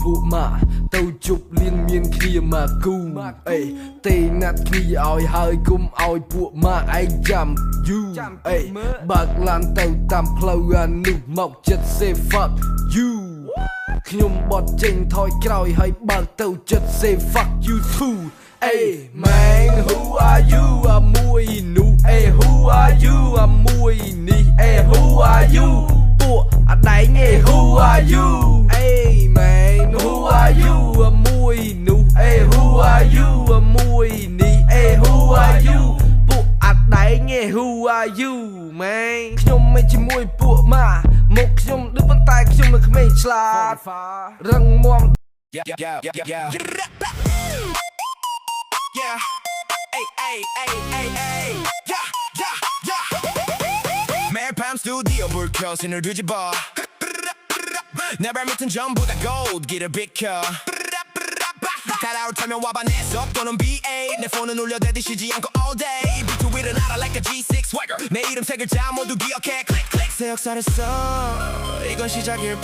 ពួកម៉ាទៅជប់លៀនមានគ្នាមកគូអេទេណាត់គ្នាឲ្យហើយគុំឲ្យពួកម៉ាឯងចាំយូអេបើកឡានទៅតាមផ្លូវអានោះមកចិត្ត say fuck you ខ្ញុំបត់ចេញថយក្រោយហើយបើកទៅចិត្ត say fuck you too អេ man who are you អាមួយនោះអេ who are you អាមួយនេះអេ who are you ពួកអាដែងអេ who are you អេ man who are you អាមួយនោះអេ who are you អាមួយនេះអេ who are you ពួកអាដែងអេ who are you man ខ្ញុំមិនជាមួយពួកម៉ាមកខ្ញុំដូចប៉ុន្តែខ្ញុំនៅក្មេងឆ្លាតរឹងមាំ Yeah, ay, ay, ay, ay, ay, yeah, yeah, yeah. 매일 밤 스튜디오 불 켜 신을 뒤집어 내 발밑은 전부 다 고기를 비켜 달아올 타면 와봐 내 속도는 B8 내 폰은 울려대듯 쉬지 않고 all day 비트 위를 날아 like a G6 swagger 내 이름 세 글자 모두 기억해 click click 새 역사를 써 이건 시작일